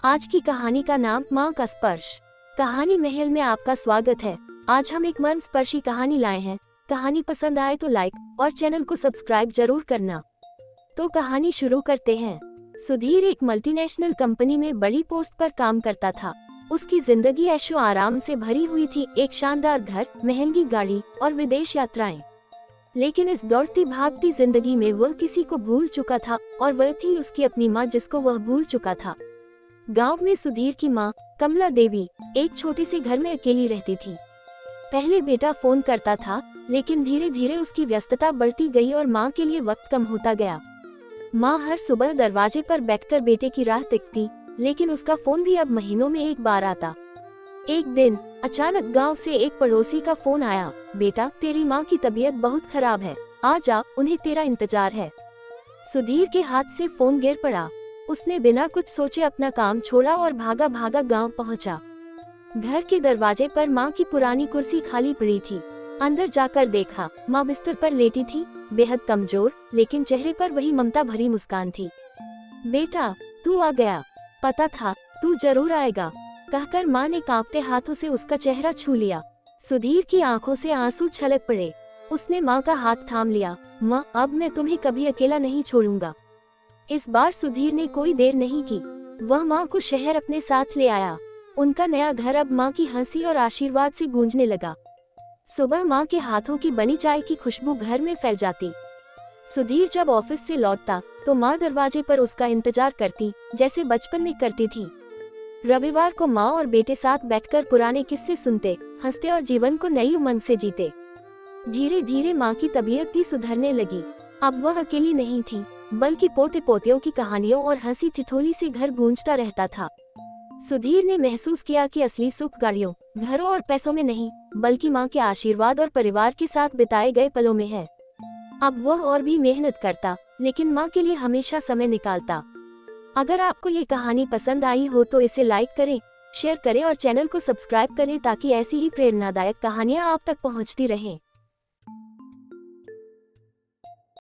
आज की कहानी का नाम माँ का स्पर्श। कहानी महल में आपका स्वागत है। आज हम एक मर्मस्पर्शी कहानी लाए हैं। कहानी पसंद आए तो लाइक और चैनल को सब्सक्राइब जरूर करना। तो कहानी शुरू करते हैं। सुधीर एक मल्टीनेशनल कंपनी में बड़ी पोस्ट पर काम करता था। उसकी जिंदगी ऐशो आराम से भरी हुई थी, एक शानदार घर, महंगी गाड़ी और विदेश यात्राएं। लेकिन इस दौड़ती भागती जिंदगी में वह किसी को भूल चुका था, और वह थी उसकी अपनी माँ, जिसको वह भूल चुका था। गांव में सुधीर की माँ कमला देवी एक छोटे से घर में अकेली रहती थी। पहले बेटा फोन करता था, लेकिन धीरे धीरे उसकी व्यस्तता बढ़ती गई और माँ के लिए वक्त कम होता गया। माँ हर सुबह दरवाजे पर बैठकर बेटे की राह देखती, लेकिन उसका फोन भी अब महीनों में एक बार आता। एक दिन अचानक गांव से एक पड़ोसी का फोन आया, बेटा तेरी माँ की तबीयत बहुत खराब है, आ जा, उन्हें तेरा इंतजार है। सुधीर के हाथ से फोन गिर पड़ा। उसने बिना कुछ सोचे अपना काम छोड़ा और भागा भागा गांव पहुंचा। घर के दरवाजे पर माँ की पुरानी कुर्सी खाली पड़ी थी। अंदर जाकर देखा, माँ बिस्तर पर लेटी थी, बेहद कमजोर, लेकिन चेहरे पर वही ममता भरी मुस्कान थी। बेटा तू आ गया, पता था तू जरूर आएगा, कहकर माँ ने कांपते हाथों से उसका चेहरा छू लिया। सुधीर की आंखों से आंसू छलक पड़े। उसने माँ का हाथ थाम लिया। माँ, अब मैं तुम्हें कभी अकेला नहीं छोड़ूंगा। इस बार सुधीर ने कोई देर नहीं की। वह माँ को शहर अपने साथ ले आया। उनका नया घर अब माँ की हंसी और आशीर्वाद से गूंजने लगा। सुबह माँ के हाथों की बनी चाय की खुशबू घर में फैल जाती। सुधीर जब ऑफिस से लौटता तो माँ दरवाजे पर उसका इंतजार करती, जैसे बचपन में करती थी। रविवार को माँ और बेटे साथ बैठकर पुराने किस्से सुनते, हंसते और जीवन को नई उमंग से जीते। धीरे धीरे माँ की तबीयत भी सुधरने लगी। अब वह अकेली नहीं थी, बल्कि पोते पोतियों की कहानियों और हंसी ठिठोली से घर गूंजता रहता था। सुधीर ने महसूस किया कि असली सुख गाड़ियों, घरों और पैसों में नहीं, बल्कि माँ के आशीर्वाद और परिवार के साथ बिताए गए पलों में है। अब वह और भी मेहनत करता, लेकिन माँ के लिए हमेशा समय निकालता। अगर आपको ये कहानी पसंद आई हो तो इसे लाइक करें, शेयर करें और चैनल को सब्सक्राइब करें, ताकि ऐसी ही प्रेरणादायक कहानियाँ आप तक पहुँचती रहें।